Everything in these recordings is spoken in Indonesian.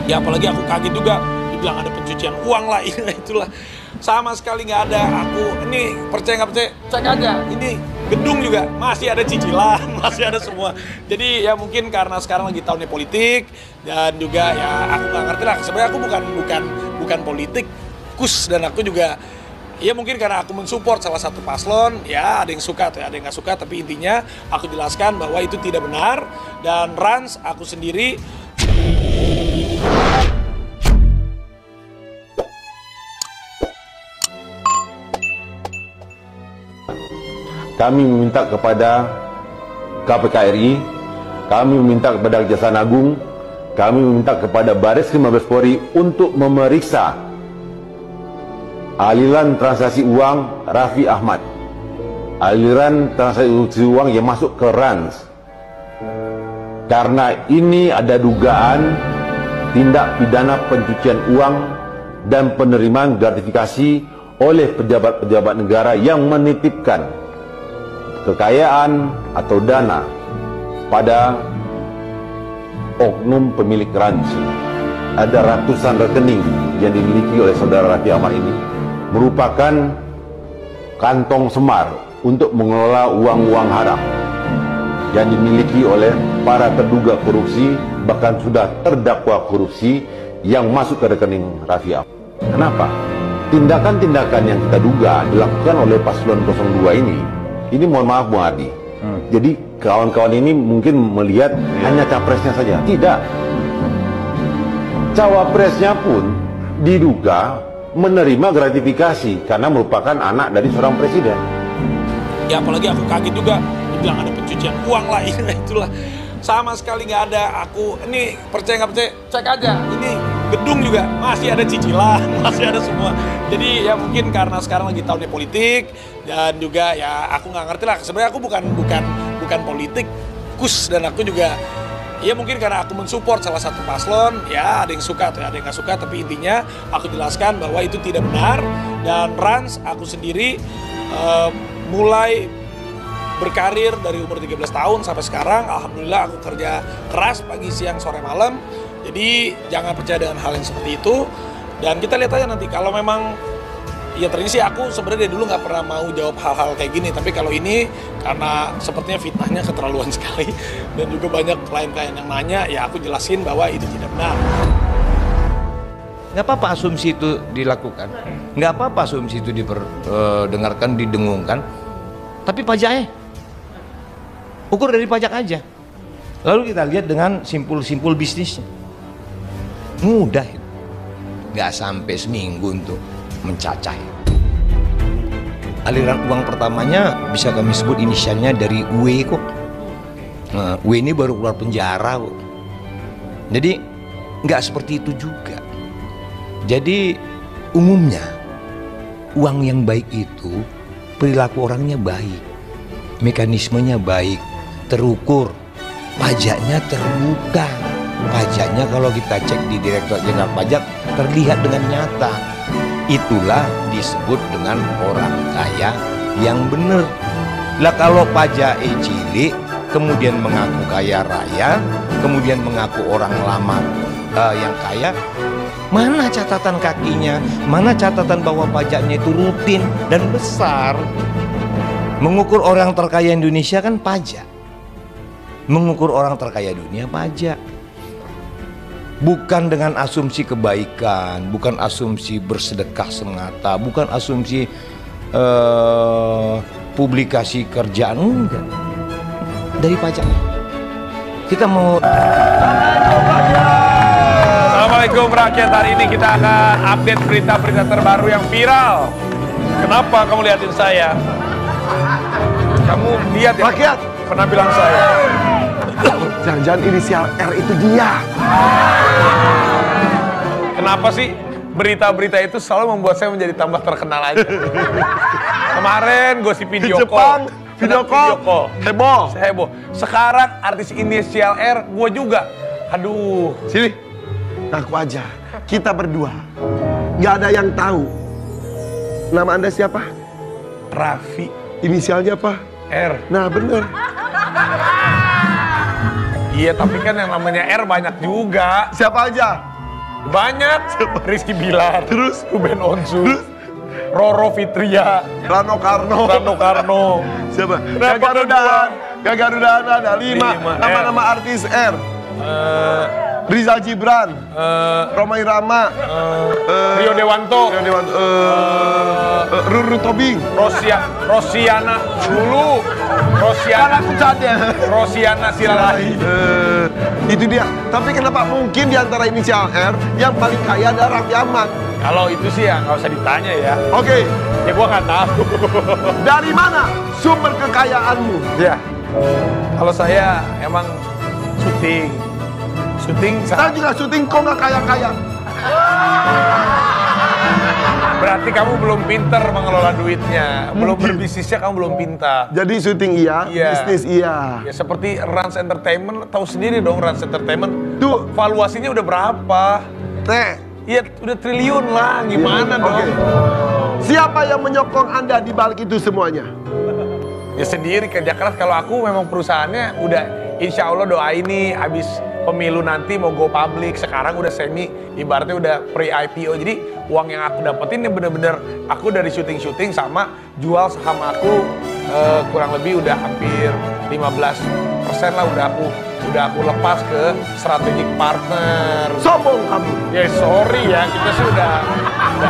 Ya apalagi aku kaget juga, dibilang ada pencucian uang lah, itulah. Sama sekali nggak ada. Aku ini percaya nggak percaya, cek aja. Ini gedung juga masih ada cicilan, masih ada semua. Jadi ya mungkin karena sekarang lagi tahunnya politik dan juga ya aku nggak ngerti lah. Sebenarnya aku bukan politikus dan aku juga ya mungkin karena aku mensupport salah satu paslon, ya ada yang suka atau ada yang nggak suka, tapi intinya aku jelaskan bahwa itu tidak benar dan Rans aku sendiri. Kami meminta kepada KPK RI, kami meminta kepada Kejaksaan Agung, kami meminta kepada Bareskrim Mabes Polri untuk memeriksa aliran transaksi uang Raffi Ahmad, aliran transaksi uang yang masuk ke Rans. Karena ini ada dugaan tindak pidana pencucian uang dan penerimaan gratifikasi oleh pejabat-pejabat negara yang menitipkan kekayaan atau dana pada oknum pemilik Rans. Ada ratusan rekening yang dimiliki oleh saudara Raffi Ahmad ini merupakan kantong semar untuk mengelola uang-uang haram yang dimiliki oleh para terduga korupsi, bahkan sudah terdakwa korupsi yang masuk ke rekening Raffi Ahmad. Kenapa? Tindakan-tindakan yang kita duga dilakukan oleh paslon 02 ini mohon maaf Bung Ardi. Jadi kawan-kawan ini mungkin melihat hanya capresnya saja. Tidak. Cawapresnya pun diduga menerima gratifikasi karena merupakan anak dari seorang presiden. Ya apalagi aku kaget juga, dibilang ada pencucian uang lah, itulah. Sama sekali nggak ada. Aku ini percaya nggak percaya, cek aja. Ini gedung juga masih ada cicilan, masih ada semua. Jadi ya mungkin karena sekarang lagi tahunnya politik dan juga ya aku nggak ngerti lah. Sebenarnya aku bukan politikus dan aku juga ya mungkin karena aku mensupport salah satu paslon, ya ada yang suka atau ada yang nggak suka, tapi intinya aku jelaskan bahwa itu tidak benar dan Rans aku sendiri mulai berkarir dari umur 13 tahun sampai sekarang, alhamdulillah aku kerja keras pagi, siang, sore, malam. Jadi jangan percaya dengan hal yang seperti itu. Dan kita lihat aja nanti kalau memang ya ternyata sih aku sebenarnya dari dulu nggak pernah mau jawab hal-hal kayak gini. Tapi kalau ini karena sepertinya fitnahnya keterlaluan sekali dan juga banyak klien-klien yang nanya, ya aku jelasin bahwa itu tidak benar. Nggak apa-apa asumsi itu dilakukan, nggak apa-apa asumsi itu didengarkan, didengungkan. Tapi pajaknya, ukur dari pajak aja. Lalu kita lihat dengan simpul-simpul bisnisnya. Mudah, nggak sampai seminggu untuk mencacah. Aliran uang pertamanya bisa kami sebut inisialnya dari W kok. Nah, W ini baru keluar penjara kok. Jadi nggak seperti itu juga. Jadi umumnya uang yang baik itu perilaku orangnya baik, mekanismenya baik, terukur, pajaknya terbuka. Pajaknya kalau kita cek di Direktorat Jenderal Pajak terlihat dengan nyata. Itulah disebut dengan orang kaya yang benar. Lah kalau pajak cilik kemudian mengaku kaya raya, kemudian mengaku orang lama yang kaya, mana catatan kakinya? Mana catatan bahwa pajaknya itu rutin dan besar? Mengukur orang terkaya Indonesia kan pajak. Mengukur orang terkaya dunia pajak. Bukan dengan asumsi kebaikan, bukan asumsi bersedekah semata, bukan asumsi publikasi kerjaan, enggak. Dari pajak. Kita mau. Assalamualaikum rakyat, hari ini kita akan update berita-berita terbaru yang viral. Kenapa kamu liatin saya? Kamu lihat ya rakyat penampilan saya. Jangan-jangan inisial R itu dia. Kenapa sih berita-berita itu selalu membuat saya menjadi tambah terkenal aja? Kemarin gosip video call. Video call. Heboh. Sekarang artis inisial R, gue juga. Aduh. Sini, ngaku aja. Kita berdua nggak ada yang tahu. Nama Anda siapa? Raffi. Inisialnya apa? R. Nah, bener. Iya, tapi kan yang namanya R banyak juga. Siapa aja? Banyak. Rizky Bilar. Terus? Ruben Onsu. Roro Fitria. Rano Karno. Siapa? Gagarudaan ada 5. Nama-nama artis R. Rizal Gibran, Roma Irama, Rio Dewanto, Ruru Tobing, Rosiana dulu, Rosiana Silalahi. Itu dia. Tapi kenapa mungkin di antara inisial R yang paling kaya adalah Raffi Ahmad? Kalau itu sih ya nggak usah ditanya ya. Oke. Ya gua nggak tahu. Dari mana sumber kekayaanmu? Ya. Kalau saya emang syuting. Saya juga syuting kok nggak kaya-kaya. Berarti kamu belum pinter mengelola duitnya, belum berbisnisnya kamu belum pintar. Jadi syuting iya, bisnis iya. Ya seperti Rans Entertainment, tahu sendiri dong Rans Entertainment. Tuh, valuasinya udah berapa? Iya, udah triliun lah, gimana dong? Okay. Siapa yang menyokong Anda di balik itu semuanya? Ya sendiri, kerja keras. Kalau aku memang perusahaannya udah insya Allah doain nih abis pemilu nanti mau go public. Sekarang udah semi, ibaratnya udah pre-IPO. Jadi uang yang aku dapetin ya bener-bener aku dari syuting-syuting sama jual saham aku kurang lebih udah hampir 15% lah udah aku lepas ke strategic partner. Sombong kamu. Ya sorry ya, kita sih udah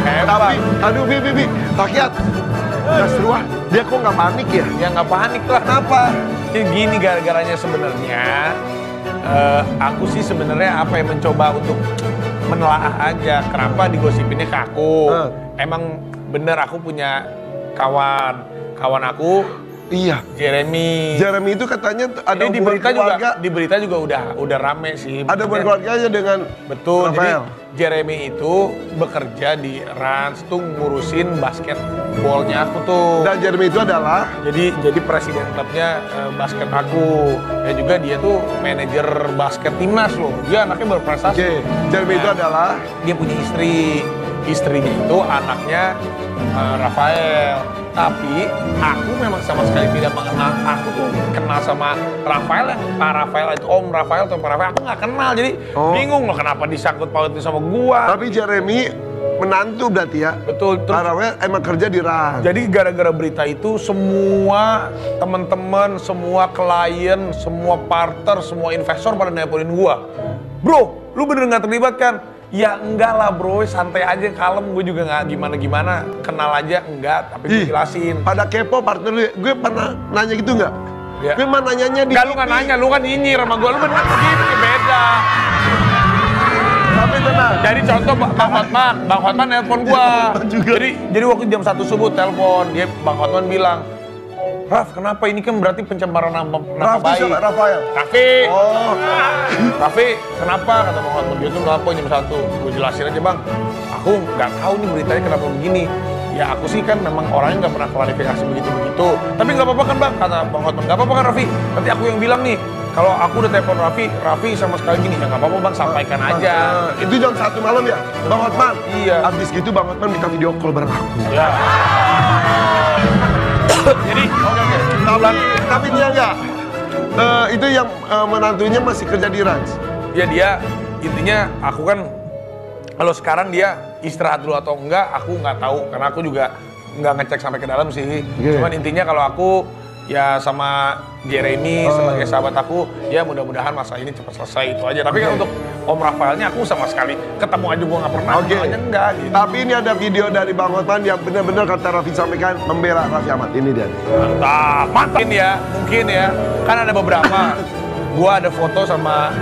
hebat. Tapi, aduh Bibi, rakyat. Nasruah, dia kok nggak panik ya? Ya nggak panik lah. Kenapa? Ya gini gara-garanya sebenarnya. Aku sih sebenarnya apa yang mencoba untuk menelaah aja kenapa digosipinnya ke aku. Emang bener aku punya kawan aku. Iya. Jeremy itu katanya ada di berita juga udah rame sih. Ada berkeluarganya dengan betul. Rafael. Jadi Jeremy itu bekerja di Rans tuh ngurusin basketballnya aku tuh. Dan Jeremy itu adalah jadi presiden klubnya basket aku. Dan juga dia tuh manajer basket timnas loh. Dia anaknya berprestasi. Oke. Jeremy itu adalah dia punya istri. Istrinya itu anaknya Rafael. Tapi aku memang sama sekali tidak mengenal. Aku tuh kenal sama Rafael yang Pak Rafael itu Om Rafael atau Pak Rafael. Aku nggak kenal, jadi bingung loh kenapa disangkut pautin sama gua. Tapi Jeremy menantu berarti ya. Betul. Pak Rafael emang kerja di Rans. Jadi gara-gara berita itu semua teman-teman, semua klien, semua partner, semua investor pada nelponin gua. Bro, lu bener nggak terlibat kan? Ya enggak lah bro, santai aja, kalem, gue juga nggak gimana-gimana, kenal aja enggak, tapi gue jelasin. Pada kepo partner gue pernah nanya gitu nggak? Ya. Gue mah nanyanya di Enggak, lu nggak nanya, lu kan nyinyir sama gue, lu bener begini, beda. Tapi tenang. Jadi contoh Bang Hotman nelpon gue. Jadi waktu jam 1 subuh telepon, Bang Hotman bilang, Raf, kenapa ini kan berarti pencemaran nama baik. Rafael. Raffi. Oh. Raffi, kenapa? Kata Bang Hotman, dia tuh nelpon jam 1. Gue jelasin aja Bang, aku nggak tahu nih beritanya kenapa begini. Ya aku sih kan memang orangnya nggak pernah klarifikasi begitu-begitu. Tapi nggak apa-apa kan Bang, kata Bang Hotman. Nggak apa-apa kan Raffi, nanti aku yang bilang nih. Kalau aku udah telepon Raffi sama sekali gini, ya nggak apa-apa Bang, sampaikan aja. Itu jam 1 malam ya? Bang Hotman? Iya. Abis gitu Bang Hotman minta video call bareng aku. Ya. Jadi, tapi dia enggak. Itu yang menantunya masih kerja di Rans. Ya dia intinya aku kan kalau sekarang dia istirahat dulu atau enggak aku nggak tahu karena aku juga nggak ngecek sampai ke dalam sih. Cuman intinya kalau aku ya sama Jeremy sebagai sahabat aku ya mudah-mudahan masalah ini cepat selesai itu aja. Tapi kan untuk Om Rafaelnya aku sama sekali ketemu aja gua nggak pernah. Enggak. Gitu. Tapi ini ada video dari Bang Hotman yang benar-benar kata Raffi sampaikan membela Raffi Ahmad. Ini dia. Mantap. Mungkin ya. Kan ada beberapa. Gua ada foto sama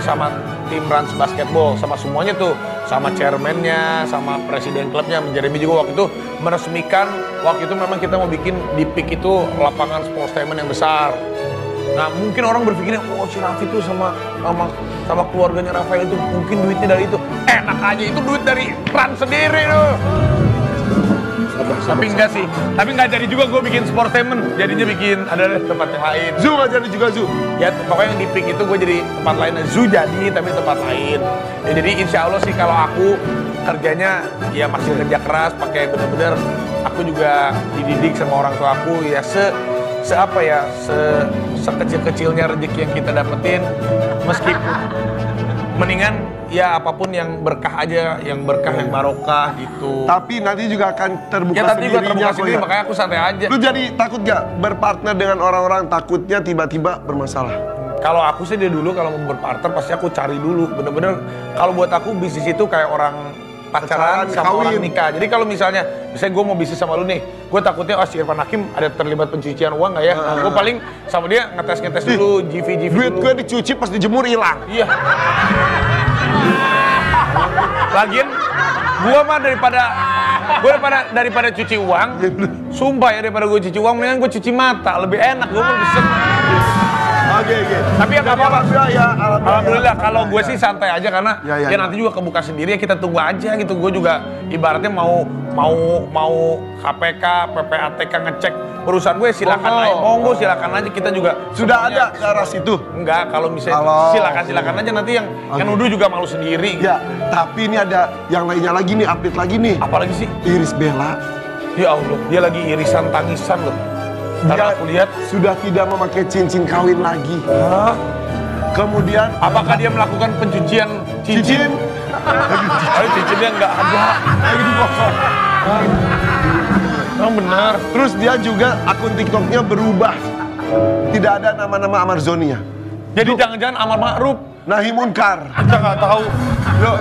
tim Rans Basketball sama semuanya tuh, sama chairman-nya, sama presiden klubnya. Jeremy juga waktu itu meresmikan, waktu itu memang kita mau bikin di PIK itu lapangan sportainment yang besar. Nah mungkin orang berpikirnya, oh si Raffi tuh sama keluarganya Rafael itu mungkin duitnya dari itu. Enak aja, itu duit dari Rans sendiri tuh. Tapi enggak sih, tapi enggak jadi juga gue bikin sportainment, jadinya bikin ada tempat yang lain. Zoo nggak jadi juga zoo? Ya pokoknya yang di PIK itu gue jadi tempat lain, zoo jadi tapi tempat lain. Ya, jadi insya Allah sih kalau aku kerjanya ya masih kerja keras, pakai bener-bener aku juga dididik sama orang tua aku ya sekecil-kecilnya rezeki yang kita dapetin mendingan ya apapun yang berkah aja, yang berkah, yang barokah gitu. Tapi nanti juga akan terbuka Ya nanti juga sendirinya terbuka kok sendiri, ya. makanya aku santai aja. Lu jadi takut gak berpartner dengan orang-orang takutnya tiba-tiba bermasalah? Kalau aku sih dari dulu kalau mau berpartner pasti aku cari dulu. Bener-bener kalau buat aku bisnis itu kayak orang pacaran sama orang nikah. Jadi kalau misalnya gue mau bisnis sama lu nih, gue takutnya si Irfan Hakim ada terlibat pencucian uang nggak ya? Nah, gue paling sama dia ngetes dulu, GV Duit dulu. gue dicuci pas dijemur hilang. Iya. Lagian gue mah daripada cuci uang, sumpah ya daripada gue cuci uang, mendingan gue cuci mata, lebih enak, gue lebih seneng. Oke. Tapi ya nggak apa-apa. Alhamdulillah kalau gue sih santai aja karena Ya. nanti juga kebuka sendiri ya, kita tunggu aja gitu. Gue juga ibaratnya mau KPK, PPATK ngecek perusahaan gue silakan aja. Monggo silakan aja, kita juga Sudah semuanya- ada ke arah situ? Enggak, kalau misalnya silakan aja, nanti yang nuduh juga malu sendiri. Ya, tapi ini ada yang lainnya lagi nih, update lagi nih. Apalagi sih? Iris Bella. Ya Allah, dia lagi irisan tangisan loh. Karena aku lihat, sudah tidak memakai cincin kawin lagi. hah? Kemudian Apakah dia melakukan pencucian cincin? Tapi cincinnya nggak ada. Lagi dikosong. Emang benar. Terus dia juga akun TikToknya berubah. Tidak ada nama-nama Amar Zonia. Jadi jangan-jangan Amar Ma'ruf. Nahi Munkar. Kita nggak tahu. Yuk,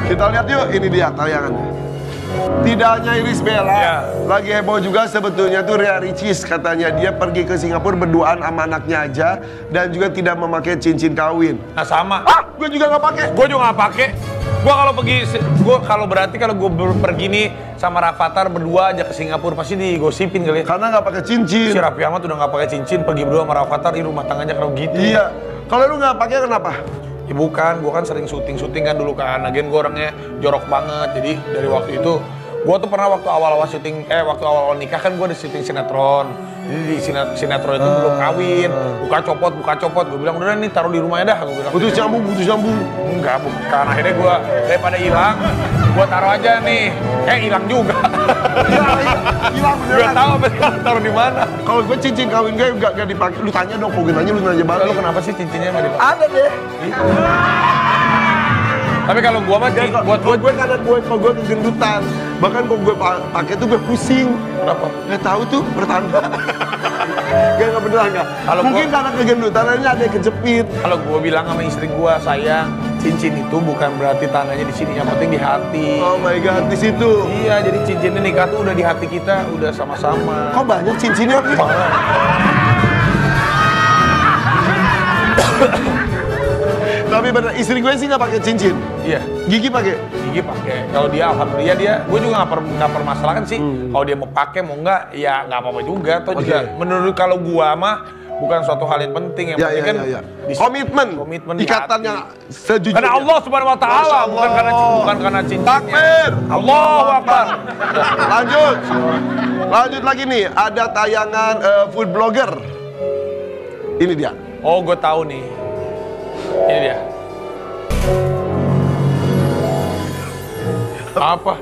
kita lihat yuk. Ini dia tayangannya. Tidak hanya Iris Bella, Ya. lagi heboh juga sebetulnya tuh Ria Ricis. Katanya dia pergi ke Singapura berduaan sama anaknya aja dan juga tidak memakai cincin kawin. Nah sama. Gue juga nggak pakai. Gue juga nggak pakai. Kalau berarti kalau gue pergi nih sama Rafathar berdua aja ke Singapura pasti digosipin kali ya. Karena nggak pakai cincin. Si Raffi Ahmad udah nggak pakai cincin, pergi berdua sama Rafathar di rumah tangganya kalau gitu. Iya. Kalau lu nggak pakai kenapa? Ya bukan, gue kan sering syuting kan dulu kan. Lagian gue orangnya jorok banget. Jadi dari waktu itu, gue tuh pernah waktu awal-awal syuting, waktu awal-awal nikah kan gue di syuting sinetron. Jadi di sinetron itu belum kawin, buka copot. Gue bilang udah nih taruh di rumahnya dah. Gue bilang. Putus nyambung. Enggak, bukan. Akhirnya gue daripada hilang, gue taruh aja nih. Hilang juga. Hilang Gue beneran. tahu apa sekarang taruh di mana. Kalau gue cincin kawin gue nggak dipakai. Lu tanya dong, gue nanya lu nanya balik. Lalu kenapa sih cincinnya nggak dipakai? Ada deh. Tapi kalau gue mah buat gue karena kalau gue kegendutan. Bahkan kalau gue pakai tuh gue pusing. kenapa? Nggak tahu tuh pertanda. Gak beneran nggak. Kalau Mungkin karena kegendutan ini ada yang kejepit. Kalau gue bilang sama istri gue, sayang, cincin itu bukan berarti tandanya di sini, yang penting di hati. Oh my god, di situ. Iya, jadi cincinnya nikah tuh udah di hati kita, udah sama-sama. Kok banyak cincinnya? Pi? Tapi bener, istri gue sih nggak pakai cincin. Iya, Gigi pakai. Gigi pakai. Kalau dia alhamdulillah dia, gue juga nggak permasalahan sih. Kalau dia mau pakai mau nggak, ya nggak apa-apa juga. Toh juga menurut kalau gue mah bukan suatu hal yang penting. Yang Ya, penting ya, kan ya, ya. di- Komitmen di ikatan hati. yang sejujurnya. Karena Allah Subhanahu Wa Taala, Masya bukan karena cincinnya. Takbir. Allahu Akbar. Lanjut lagi nih, ada tayangan food blogger. Ini dia. Oh, gue tahu nih. Ini dia. Apa?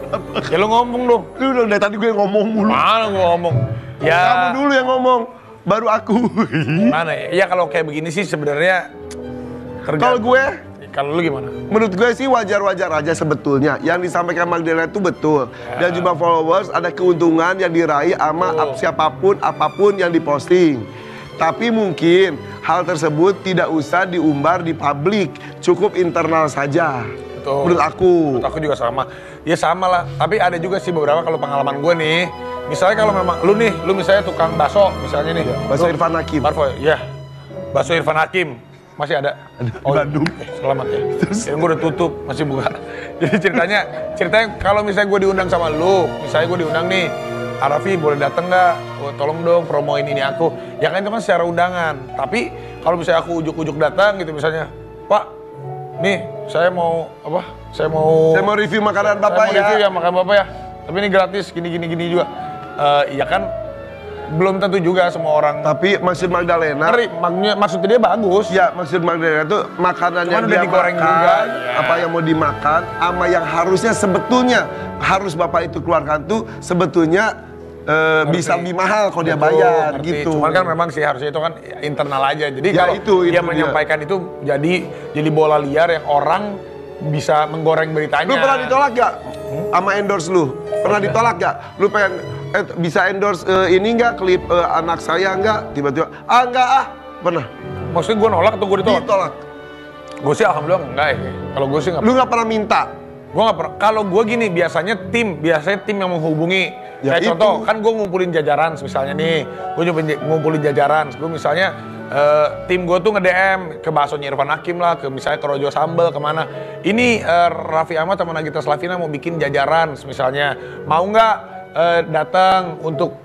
Ya lo ngomong dong. Lu dari tadi gue ngomong mulu. Mana gue ngomong? Ya. Kamu dulu yang ngomong, baru aku. Mana ya? Ya kalau kayak begini sih sebenarnya Kalau tergantung. gue, Kalau lu gimana? menurut gue sih wajar-wajar aja sebetulnya. Yang disampaikan Magdalena itu betul. Dan jumlah followers ada keuntungan yang diraih sama siapapun, apapun yang diposting. Tapi mungkin hal tersebut tidak usah diumbar di publik, cukup internal saja. Betul. Menurut aku. Menurut aku juga sama. Ya sama lah. Tapi ada juga sih beberapa kalau pengalaman gue nih. Misalnya kalau memang lu misalnya tukang bakso misalnya nih. Bakso Irfan Hakim. Barfo, ya. Bakso Irfan Hakim. Masih ada? Ada di Bandung. Selamat ya. Ya gue udah tutup, masih buka. Jadi ceritanya kalau misalnya gue diundang sama lu, misalnya gue diundang nih, Arafi boleh dateng nggak? Oh, tolong dong promoin ini aku. Ya kan itu kan secara undangan. Tapi kalau misalnya aku ujuk-ujuk datang gitu misalnya, Pak, nih saya mau apa? Saya mau review makanan Bapak saya mau review ya. ya makanan Bapak ya. Tapi ini gratis gini juga. Iya kan belum tentu juga semua orang. Tapi maksud Magdalena, Maksudnya dia bagus. ya maksud Magdalena itu makanan Cuman yang udah dia digoreng makan, juga, ya. apa yang mau dimakan, sama yang harusnya sebetulnya harus Bapak itu keluarkan tuh sebetulnya bisa lebih mahal kalau dia Betul, bayar ngerti. gitu. Cuman kan memang sih harusnya itu kan internal aja. Jadi Ya, kalau itu dia dia. menyampaikan itu jadi bola liar yang orang bisa menggoreng beritanya. Lu pernah ditolak gak sama endorse lu? Pernah ditolak gak? Lu pengen bisa endorse ini nggak klip anak saya nggak? Tiba-tiba enggak pernah Maksudnya gue nolak atau gue ditolak? ditolak. Gue sih alhamdulillah enggak ya. Kalau gue sih enggak. Lu nggak pernah minta? Gue nggak pernah. Kalau gue gini, biasanya tim yang menghubungi. Ya Kayak itu. contoh, kan gue ngumpulin jajaran misalnya nih. Gue ngumpulin jajaran. Gue misalnya tim gue tuh nge-DM ke baksonya Irfan Hakim lah, ke misalnya ke Rojo Sambel, kemana. Ini Raffi Ahmad sama Nagita Slavina mau bikin jajaran misalnya. Mau nggak datang untuk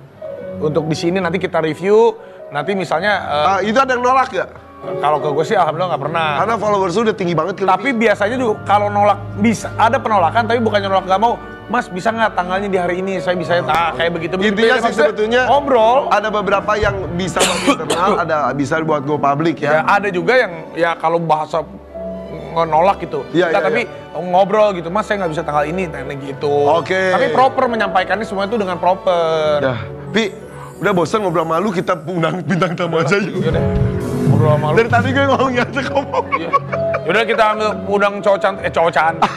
di sini nanti kita review. Nanti misalnya Itu ada yang nolak gak? kalau ke gue sih alhamdulillah nggak pernah. Karena followers lu udah tinggi banget. Tapi biasanya juga kalau nolak bisa ada penolakan, tapi bukannya nolak nggak mau. Mas bisa nggak tanggalnya di hari ini? Saya bisa kayak begitu. Intinya sih sebetulnya ngobrol. ada beberapa yang bisa buat internal, ada bisa buat go public Ya, ya. ada juga yang ya kalau bahasa nolak gitu. Iya, Kita iya, tapi ngobrol gitu. Mas saya nggak bisa tanggal ini, gitu. Oke. Tapi proper menyampaikannya semua itu dengan proper. Dah, Pi, udah bosan ngobrol sama lu, kita undang bintang tamu aja yuk. Yaudah, ngobrol sama lu. Dari tadi gue ngomong ya, ngomong. Iya. Yaudah kita ambil undang cowok cantik, cewek cantik.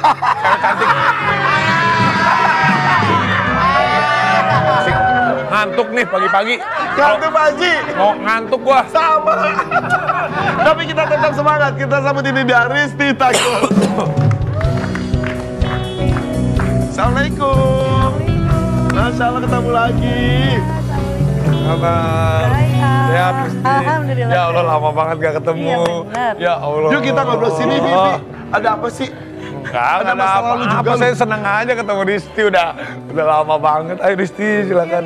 Asik. Ngantuk nih pagi-pagi. Ngantuk Pak Haji. Mau ngantuk gua. Sama. Tapi kita tetap semangat. Kita sambut ini dari Risti Tagor. Assalamualaikum. Masya Allah ketemu lagi. Kabar. Sehat, Risti. Alhamdulillah. Ya Allah lama banget gak ketemu. Iya, benar. Ya Allah. Yuk kita ngobrol sini, Bibi. Ada apa sih? Enggak, Ada ada masalah lu apa-apa. juga lu. Saya senang aja ketemu Risti. Udah lama banget. Ayo Risti silakan.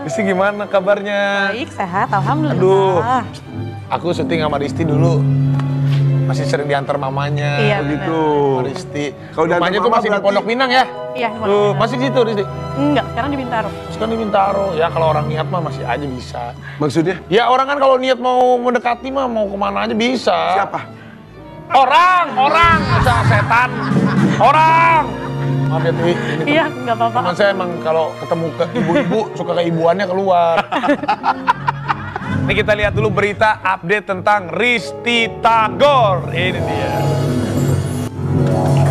Risti gimana kabarnya? Baik, sehat, alhamdulillah. Aduh. Aku syuting sama Risti dulu. Masih sering diantar mamanya. Iya, Begitu. Sama Risti. Kalau diantar Rumahnya tuh mama masih di berarti- Pondok Pinang ya? Iya, di Pondok Tuh, Pinang. masih di situ Risti? Enggak, sekarang di Bintaro. Sekarang di Bintaro. Ya kalau orang niat mah masih aja bisa. Maksudnya? Ya orang kan kalau niat mau mendekati mah mau kemana aja bisa. Siapa? Orang, masa setan. Orang. Maaf ya Twi, ini Iya, enggak apa-apa. teman saya emang kalau ketemu ke ibu-ibu suka ke ibuannya keluar. Ini kita lihat dulu berita update tentang Risti Tagor. Ini dia.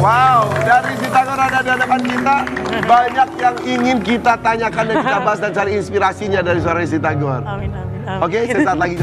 Wow, dari Risti Tagor ada di hadapan kita. Banyak yang ingin kita tanyakan dan kita bahas dan cari inspirasinya dari suara Risti Tagor. Amin, amin, amin. Oke, sesaat lagi.